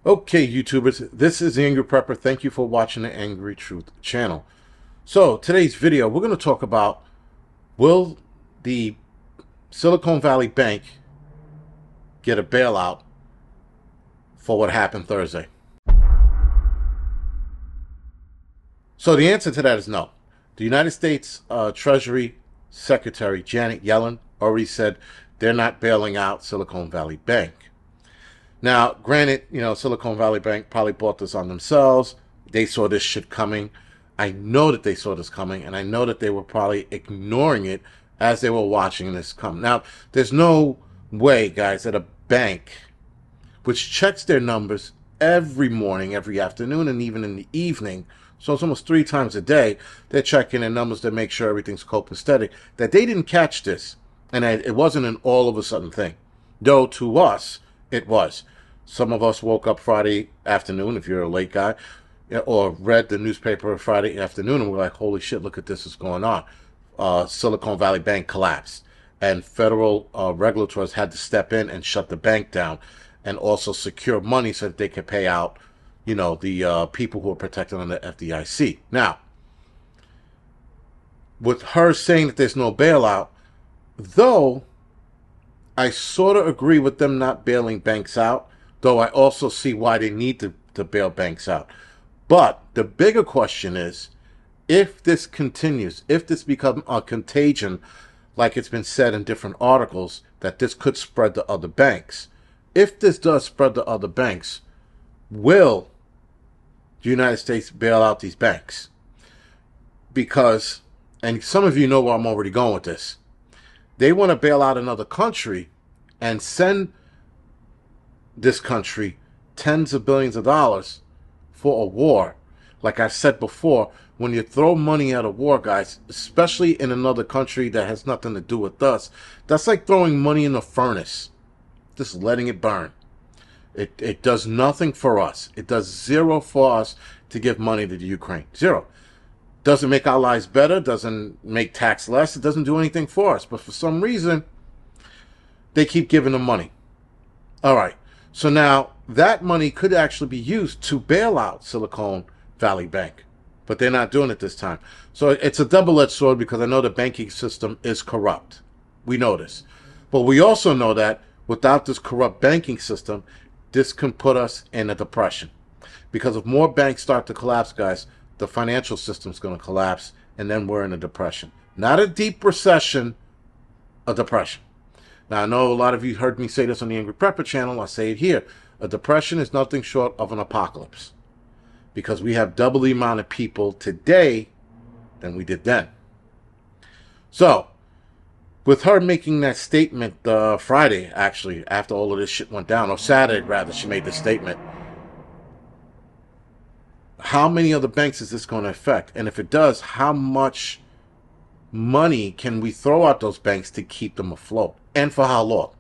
Okay, YouTubers, this is the Angry Prepper. Thank you for watching the Angry Truth channel. So, today's video, we're going to talk about, will the Silicon Valley Bank get a bailout for what happened Thursday? So the answer to that is no. The United States Treasury Secretary Janet Yellen already said they're not bailing out Silicon Valley Bank. Now, granted, Silicon Valley Bank probably bought this on themselves. They saw this shit coming. I know that they saw this coming, and I know that they were probably ignoring it as they were watching this come. Now, there's no way, guys, that a bank, which checks their numbers every morning, every afternoon, and even in the evening, so it's almost 3 times a day, they're checking their numbers to make sure everything's copacetic, that they didn't catch this, and it wasn't an all of a sudden thing. Though to us, it was. Some of us woke up Friday afternoon, if you're a late guy, or read the newspaper Friday afternoon, and we're like, holy shit, look at this is going on. Silicon Valley Bank collapsed, and federal regulators had to step in and shut the bank down, and also secure money so that they could pay out, the people who are protected under FDIC. Now, with her saying that there's no bailout, though I sort of agree with them not bailing banks out, though I also see why they need to bail banks out. But the bigger question is, if this continues, if this becomes a contagion, like it's been said in different articles, that this could spread to other banks. If this does spread to other banks, will the United States bail out these banks? Because, and some of you know where I'm already going with this, they want to bail out another country and send this country tens of billions of dollars for a war. Like I said before, when you throw money at a war, guys, especially in another country that has nothing to do with us, that's like throwing money in a furnace, just letting it burn. It does nothing for us. It does zero for us to give money to the Ukraine. Zero. Doesn't make our lives better, doesn't make tax less, it doesn't do anything for us. But for some reason, they keep giving them money. All right. So now that money could actually be used to bail out Silicon Valley Bank. But they're not doing it this time. So it's a double-edged sword, because I know the banking system is corrupt. We know this. But we also know that without this corrupt banking system, this can put us in a depression. Because if more banks start to collapse, guys, the financial system's going to collapse, and then we're in a depression. Not a deep recession, a depression. Now, I know a lot of you heard me say this on the Angry Prepper channel. I say it here. A depression is nothing short of an apocalypse, because we have double the amount of people today than we did then. So, with her making that statement Friday, actually, after all of this shit went down, or Saturday, rather, she made this statement. How many other banks is this going to affect? And if it does, how much money can we throw at those banks to keep them afloat? And for how long?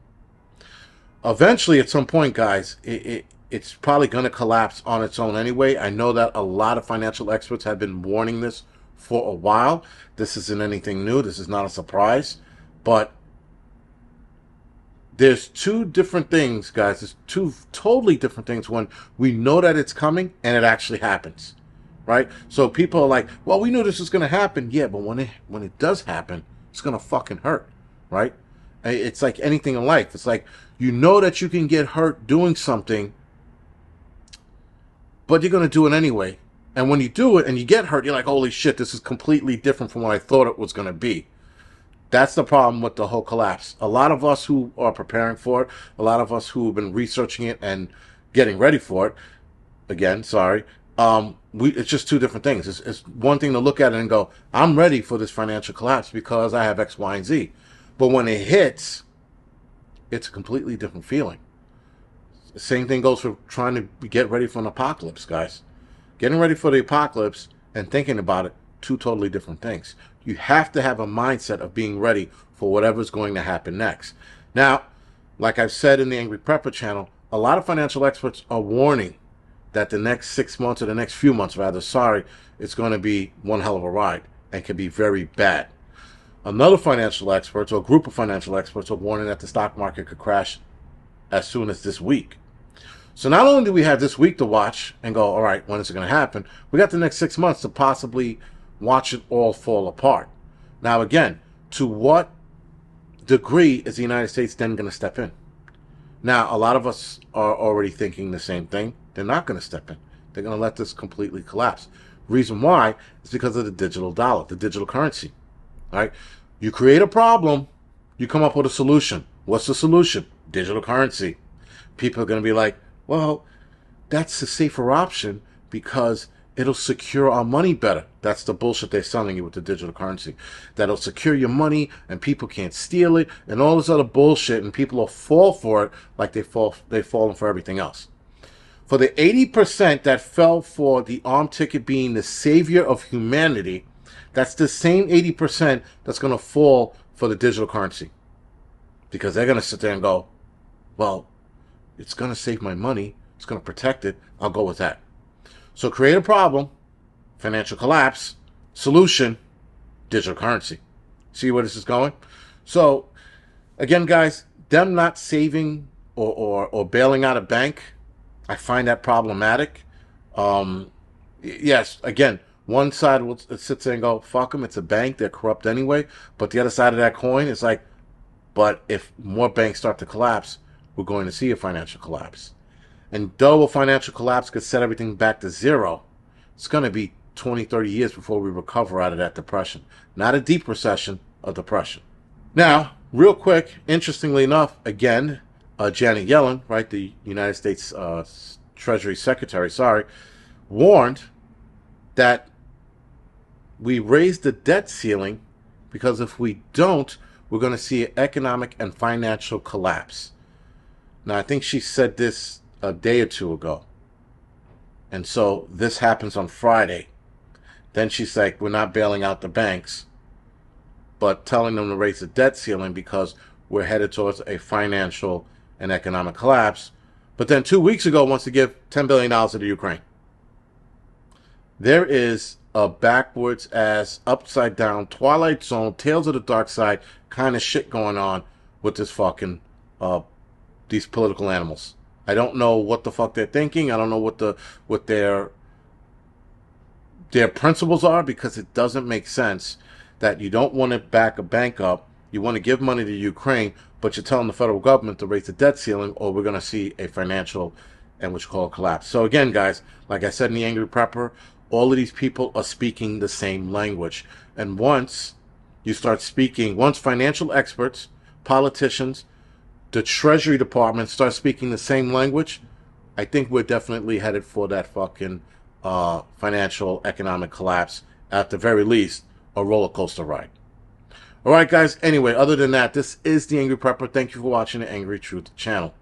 Eventually, at some point, guys, it's probably going to collapse on its own anyway. I know that a lot of financial experts have been warning this for a while. This isn't anything new. This is not a surprise. But there's two different things, guys. There's two totally different things when we know that it's coming and it actually happens, right? So people are like, well, we knew this was going to happen. Yeah, but when it does happen, it's going to fucking hurt, right? It's like anything in life. It's like, you know that you can get hurt doing something, but you're going to do it anyway. And when you do it and you get hurt, you're like, holy shit, this is completely different from what I thought it was going to be. That's the problem with the whole collapse. A lot of us who are preparing for it, a lot of us who have been researching it and getting ready for it, again, sorry, it's just two different things. It's one thing to look at it and go, I'm ready for this financial collapse because I have X, Y, and Z. But when it hits, it's a completely different feeling. The same thing goes for trying to get ready for an apocalypse, guys. Getting ready for the apocalypse and thinking about it, two totally different things. You have to have a mindset of being ready for whatever's going to happen next. Now, like I've said in the Angry Prepper channel, a lot of financial experts are warning that the next 6 months, or the next few months rather, it's going to be one hell of a ride and can be very bad. Another financial expert, or a group of financial experts, are warning that the stock market could crash as soon as this week. So not only do we have this week to watch and go, all right, when is it going to happen? We got the next 6 months to possibly watch it all fall apart. Now, again, to what degree is the United States then going to step in? Now, a lot of us are already thinking the same thing. They're not going to step in. They're going to let this completely collapse. Reason why is because of the digital dollar, the digital currency. All right? You create a problem, you come up with a solution. What's the solution? Digital currency. People are going to be like, well, that's the safer option because it'll secure our money better. That's the bullshit they're selling you with the digital currency. That'll secure your money and people can't steal it and all this other bullshit, and people will fall for it like they've fallen for everything else. For the 80% that fell for the arm ticket being the savior of humanity, that's the same 80% that's going to fall for the digital currency. Because they're going to sit there and go, well, it's going to save my money. It's going to protect it. I'll go with that. So create a problem, financial collapse, solution, digital currency. See where this is going? So, again, guys, them not saving or bailing out a bank, I find that problematic. Yes, again, one side will sit there and go, fuck them, it's a bank, they're corrupt anyway. But the other side of that coin is like, but if more banks start to collapse, we're going to see a financial collapse. And though a financial collapse could set everything back to zero, it's going to be 20, 30 years before we recover out of that depression. Not a deep recession, a depression. Now, real quick, interestingly enough, again, Janet Yellen, right, the United States Treasury Secretary, warned that we raised the debt ceiling because if we don't, we're going to see an economic and financial collapse. Now, I think she said this a day or two ago. And so this happens on Friday. Then she's like, we're not bailing out the banks, but telling them to raise the debt ceiling because we're headed towards a financial and economic collapse. But then 2 weeks ago wants to give $10 billion to the Ukraine. There is a backwards ass, upside down, Twilight Zone, Tales of the Dark Side kind of shit going on with this fucking, these political animals. I don't know what the fuck they're thinking. I don't know what their principles are, because it doesn't make sense that you don't want to back a bank up. You want to give money to Ukraine, but you're telling the federal government to raise the debt ceiling, or we're going to see a financial and what you call a collapse. So again, guys, like I said in the Angry Prepper, all of these people are speaking the same language. And once you start speaking, once financial experts, politicians, the Treasury Department start speaking the same language, I think we're definitely headed for that fucking financial economic collapse. At the very least, a roller coaster ride. All right, guys. Anyway, other than that, this is the Angry Prepper. Thank you for watching the Angry Truth channel.